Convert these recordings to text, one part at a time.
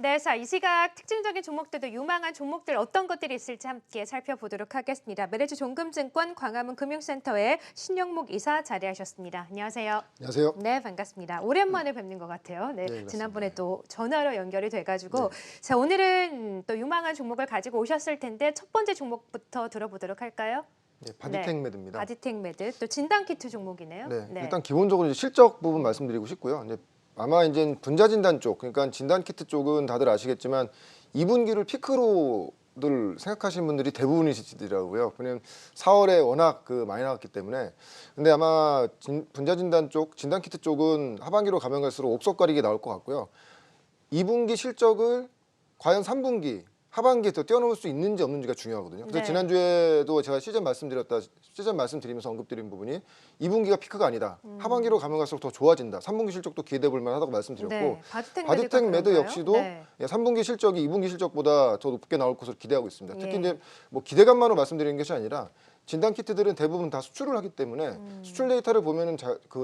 네, 자, 이 시각 특징적인 종목들도 유망한 종목들 어떤 것들이 있을지 함께 살펴보도록 하겠습니다. 메리츠 종금증권 광화문 금융센터의 신영목 이사 자리하셨습니다. 안녕하세요. 안녕하세요. 네, 반갑습니다. 오랜만에 뵙는 것 같아요. 네, 네, 지난번에 그렇습니다. 또 전화로 연결이 돼가지고 네. 자, 오늘은 또 유망한 종목을 가지고 오셨을 텐데 첫 번째 종목부터 들어보도록 할까요? 네, 바디텍메드입니다. 바디텍메드, 또 진단키트 종목이네요. 네, 일단 기본적으로 이제 실적 부분 말씀드리고 싶고요. 이제 아마 이제 분자진단 쪽, 그러니까 진단키트 쪽은 다들 아시겠지만 2분기를 피크로들 생각하시는 분들이 대부분이시더라고요. 왜냐면 4월에 워낙 많이 나왔기 때문에. 근데 아마 분자진단 쪽, 진단키트 쪽은 하반기로 가면 갈수록 옥석가리게 나올 것 같고요. 2분기 실적을 과연 3분기 하반기에 더 뛰어넘을 수 있는지 없는지가 중요하거든요. 그래서 네. 지난주에도 제가 시즌 말씀드리면서 언급드린 부분이 2분기가 피크가 아니다. 하반기로 가면 갈수록 더 좋아진다. 3분기 실적도 기대해 볼 만하다고 말씀드렸고 네, 바디텍메드 역시도 네. 3분기 실적이 2분기 실적보다 더 높게 나올 것으로 기대하고 있습니다. 특히 예. 이제 뭐 기대감만으로 말씀드리는 것이 아니라 진단키트들은 대부분 다 수출을 하기 때문에 수출 데이터를 보면은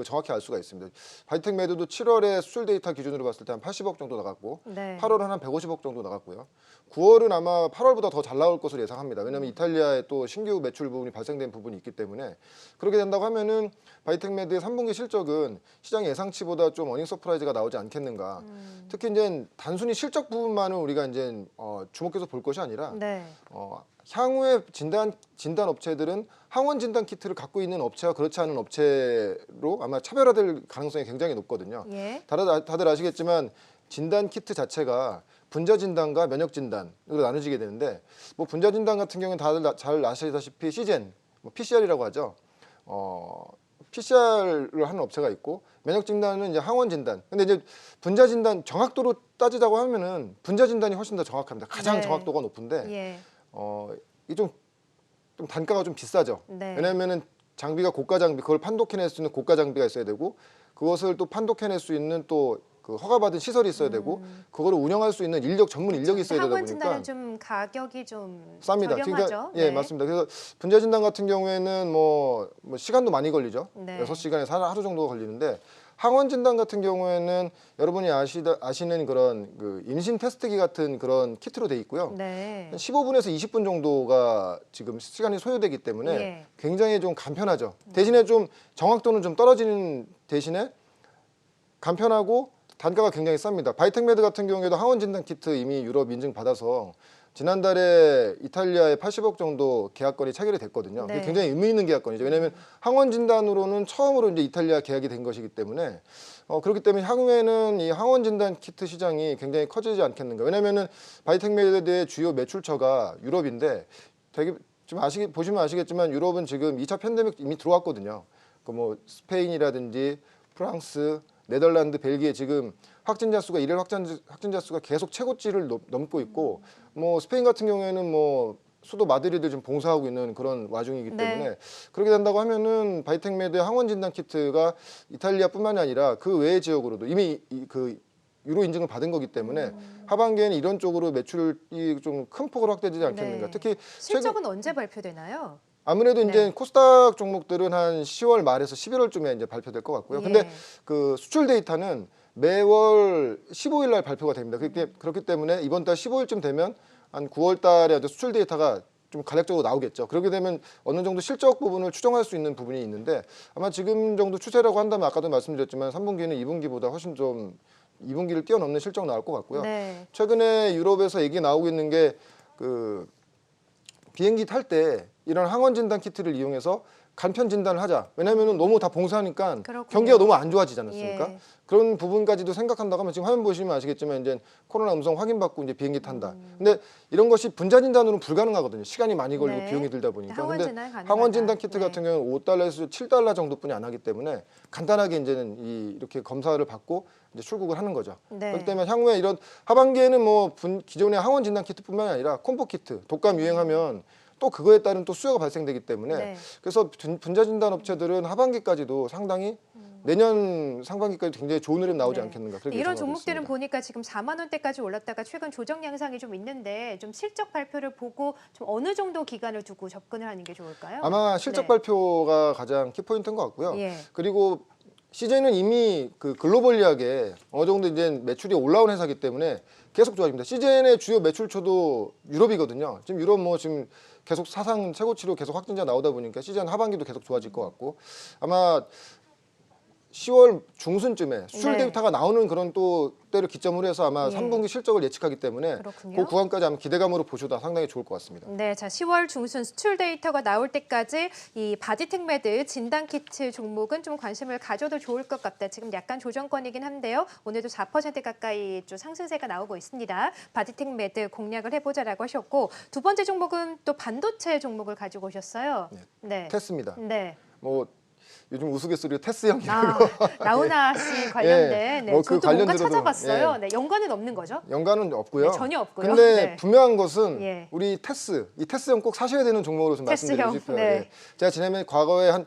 정확히 알 수가 있습니다. 바이텍메드도 7월에 수출 데이터 기준으로 봤을 때 한 80억 정도 나갔고 네. 8월은 한 150억 정도 나갔고요. 9월은 아마 8월보다 더 잘 나올 것으로 예상합니다. 왜냐하면 이탈리아에 또 신규 매출 부분이 발생된 부분이 있기 때문에 그렇게 된다고 하면은 바이텍메드의 3분기 실적은 시장 예상치보다 좀 어닝 서프라이즈가 나오지 않겠는가. 특히 이제 단순히 실적 부분만은 우리가 이제 주목해서 볼 것이 아니라 네. 향후에 진단 업체들은 항원 진단 키트를 갖고 있는 업체와 그렇지 않은 업체로 아마 차별화될 가능성이 굉장히 높거든요. 예. 다들 아시겠지만 진단 키트 자체가 분자 진단과 면역 진단으로 나눠지게 되는데 뭐 분자 진단 같은 경우는 다들 잘 아시다시피 시젠, PCR이라고 하죠. PCR을 하는 업체가 있고 면역 진단은 이제 항원 진단. 근데 이제 분자 진단 정확도로 따지자고 하면은 분자 진단이 훨씬 더 정확합니다. 가장 네. 정확도가 높은데 예. 이게 좀 단가가 좀 비싸죠. 네. 왜냐하면은 장비가 고가 장비, 그걸 판독해낼 수 있는 고가 장비가 있어야 되고 그것을 또 판독해낼 수 있는 또 그 허가받은 시설이 있어야 되고 그거를 운영할 수 있는 전문 인력이 있어야 되다 항원 보니까 진단은 좀 가격이 좀 쌉니다. 저렴하죠. 그러니까 네. 맞습니다. 그래서 분자 진단 같은 경우에는 뭐 시간도 많이 걸리죠. 네. 6시간에서 하루 정도 걸리는데 항원 진단 같은 경우에는 여러분이 아시는 그런 임신 테스트기 같은 그런 키트로 돼 있고요. 네. 한 15분에서 20분 정도가 지금 시간이 소요되기 때문에 예. 굉장히 좀 간편하죠. 대신에 좀 정확도는 좀 떨어지는 대신에 간편하고 단가가 굉장히 쌉니다. 바이텍메드 같은 경우에도 항원 진단 키트 이미 유럽 인증 받아서 지난달에 이탈리아에 80억 정도 계약건이 체결이 됐거든요. 네. 그게 굉장히 의미 있는 계약건이죠. 왜냐하면 항원 진단으로는 처음으로 이제 이탈리아 계약이 된 것이기 때문에 그렇기 때문에 향후에는 이 항원 진단 키트 시장이 굉장히 커지지 않겠는가. 왜냐하면은 바이텍메드의 주요 매출처가 유럽인데 되게 지금 보시면 아시겠지만 유럽은 지금 2차 팬데믹 이미 들어왔거든요. 뭐 스페인이라든지 프랑스, 네덜란드, 벨기에 지금 확진자 수가 일일 확진자 수가 계속 최고치를 넘고 있고 뭐 스페인 같은 경우에는 뭐 수도 마드리드 지금 봉쇄하고 있는 그런 와중이기 때문에 네. 그렇게 된다고 하면은 바이텍메드의 항원 진단 키트가 이탈리아뿐만이 아니라 그 외의 지역으로도 이미 유로 인증을 받은 거기 때문에 하반기에는 이런 쪽으로 매출이 좀 큰 폭으로 확대되지 않겠는가. 네. 특히 실적은 언제 발표되나요? 아무래도 네. 이제 코스닥 종목들은 한 10월 말에서 11월쯤에 이제 발표될 것 같고요. 근데 예. 그 수출 데이터는 매월 15일 날 발표가 됩니다. 그렇기 때문에 이번 달 15일쯤 되면 한 9월 달에 수출 데이터가 좀 간략적으로 나오겠죠. 그렇게 되면 어느 정도 실적 부분을 추정할 수 있는 부분이 있는데 아마 지금 정도 추세라고 한다면 아까도 말씀드렸지만 3분기는 2분기보다 훨씬 좀 2분기를 뛰어넘는 실적 나올 것 같고요. 네. 최근에 유럽에서 얘기 나오고 있는 게 비행기 탈 때 이런 항원 진단 키트를 이용해서 간편 진단을 하자. 왜냐하면 너무 다 봉쇄하니까 그렇군요. 경기가 너무 안 좋아지지 않았습니까? 예. 그런 부분까지도 생각한다고 하면 지금 화면 보시면 아시겠지만 이제 코로나 음성 확인받고 이제 비행기 탄다. 근데 이런 것이 분자 진단으로는 불가능하거든요. 시간이 많이 걸리고 네. 비용이 들다 보니까. 항원 근데 진단 가능하다. 항원 진단 키트 네. 같은 경우는 5달러에서 7달러 정도뿐이 안 하기 때문에 간단하게 이제는 이렇게 검사를 받고 이제 출국을 하는 거죠. 네. 그렇기 때문에 향후에 이런 하반기에는 뭐 기존의 항원 진단 키트뿐만 아니라 콤보 키트, 독감 유행하면 또 그거에 따른 또 수요가 발생되기 때문에 네. 그래서 분자 진단 업체들은 하반기까지도 상당히 내년 상반기까지 굉장히 좋은 흐름 나오지 네. 않겠는가 그렇게 이런 예상하고 종목들은 있습니다. 보니까 지금 4만 원대까지 올랐다가 최근 조정 양상이 좀 있는데 좀 실적 발표를 보고 좀 어느 정도 기간을 두고 접근을 하는 게 좋을까요? 아마 실적 네. 발표가 가장 키포인트인 것 같고요. 예. 그리고 CJ는 이미 그 글로벌리하게 어느 정도 이제 매출이 올라온 회사이기 때문에 계속 좋아집니다. CJN의 주요 매출처도 유럽이거든요. 지금 유럽 뭐 지금 계속 사상 최고치로 계속 확진자 나오다 보니까 CJN 하반기도 계속 좋아질 것 같고 아마 10월 중순쯤에 수출 네. 데이터가 나오는 그런 또 때를 기점으로 해서 아마 예. 3분기 실적을 예측하기 때문에 그렇군요. 그 구간까지 아마 기대감으로 보셔도 상당히 좋을 것 같습니다. 네, 자 10월 중순 수출 데이터가 나올 때까지 이 바디텍메드 진단키트 종목은 좀 관심을 가져도 좋을 것 같다. 지금 약간 조정권이긴 한데요. 오늘도 4% 가까이 좀 상승세가 나오고 있습니다. 바디텍메드 공략을 해보자라고 하셨고 두 번째 종목은 또 반도체 종목을 가지고 오셨어요. 네. 테스입니다. 네. 뭐 요즘 우스갯소리로 테스형이라고 라우나 씨 관련된 네, 뭐그 저도 뭔가 관련들어도, 찾아봤어요. 예. 네, 연관은 없는 거죠? 연관은 없고요. 네, 전혀 없고요. 근데 네. 분명한 것은 예. 우리 이 테스형 꼭 사셔야 되는 종목으로 좀 테스형, 말씀드리고 싶어요. 네. 예. 제가 지난해 과거에 한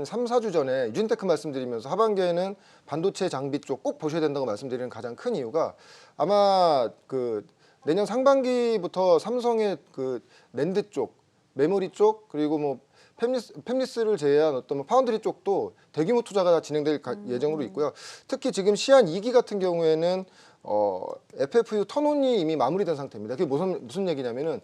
3, 4주 전에 유진테크 말씀드리면서 하반기에는 반도체 장비 쪽 꼭 보셔야 된다고 말씀드리는 가장 큰 이유가 아마 그 내년 상반기부터 삼성의 그 낸드 쪽, 메모리 쪽 그리고 뭐 팹리스를 제외한 어떤 뭐 파운드리 쪽도 대규모 투자가 진행될 예정으로 있고요. 특히 지금 시한 2기 같은 경우에는 FFU 턴온이 이미 마무리된 상태입니다. 그게 무슨 얘기냐면은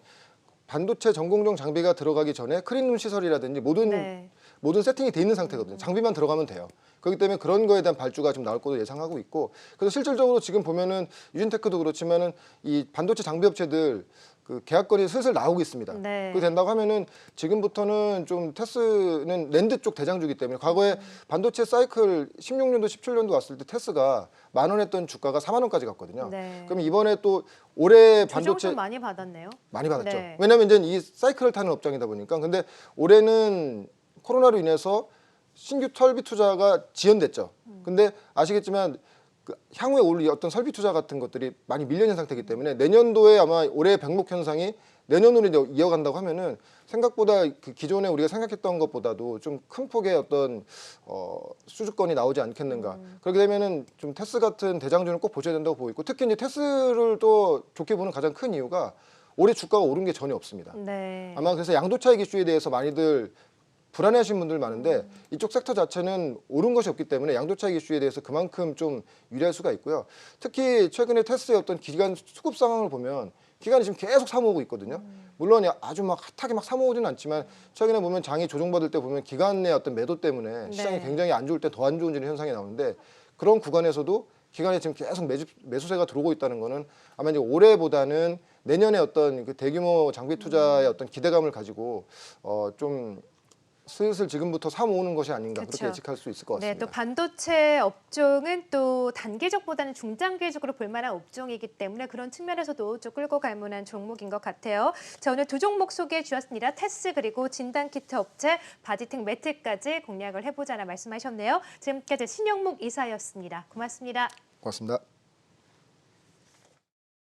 반도체 전공정 장비가 들어가기 전에 클린룸 시설이라든지 모든 세팅이 돼 있는 상태거든요. 장비만 들어가면 돼요. 그렇기 때문에 그런 거에 대한 발주가 좀 나올 것으로 예상하고 있고, 그래서 실질적으로 지금 보면은 유진테크도 그렇지만은 이 반도체 장비 업체들 그 계약건이 슬슬 나오고 있습니다. 네. 그렇게 된다고 하면은 지금부터는 좀 테스는 랜드 쪽 대장주기 때문에 과거에 반도체 사이클 16년도, 17년도 왔을 때 테스가 10,000원 했던 주가가 40,000원까지 갔거든요. 네. 그럼 이번에 또 올해 조정 반도체 좀 많이 받았네요. 많이 받았죠. 네. 왜냐하면 이제 이 사이클을 타는 업종이다 보니까. 근데 올해는 코로나로 인해서 신규 설비 투자가 지연됐죠. 근데 아시겠지만 그 향후에 올 어떤 설비 투자 같은 것들이 많이 밀려있는 상태이기 때문에 내년도에 아마 올해 병목 현상이 내년으로 이제 이어간다고 하면은 생각보다 그 기존에 우리가 생각했던 것보다도 좀 큰 폭의 어떤 수주권이 나오지 않겠는가. 그렇게 되면은 좀 테스 같은 대장주는 꼭 보셔야 된다고 보고 있고, 특히 이제 테스를 또 좋게 보는 가장 큰 이유가 올해 주가가 오른 게 전혀 없습니다. 네. 아마 그래서 양도차익 이슈에 대해서 많이들 불안해하시는 분들 많은데 이쪽 섹터 자체는 오른 것이 없기 때문에 양도차익 이슈에 대해서 그만큼 좀 유리할 수가 있고요. 특히 최근에 테스의 어떤 기간 수급 상황을 보면 기관이 지금 계속 사모으고 있거든요. 물론 아주 막 핫하게 막 사모으지는 않지만 최근에 보면 장이 조정받을 때 보면 기관의 어떤 매도 때문에 시장이 네. 굉장히 안 좋을 때 더 안 좋은 현상이 나오는데, 그런 구간에서도 기관에 지금 계속 매수세가 들어오고 있다는 거는 아마 이제 올해보다는 내년에 어떤 그 대규모 장비 투자의 어떤 기대감을 가지고 좀 슬슬 지금부터 사 모으는 것이 아닌가, 그쵸. 그렇게 예측할 수 있을 것 네, 같습니다. 또 반도체 업종은 또 단기적보다는 중장기적으로 볼만한 업종이기 때문에 그런 측면에서도 좀 끌고 갈 만한 종목인 것 같아요. 자, 오늘 두 종목 소개해 주셨습니다. 테스 그리고 진단키트 업체 바디텍 매트까지 공략을 해보자나 말씀하셨네요. 지금까지 신영목 이사였습니다. 고맙습니다. 고맙습니다.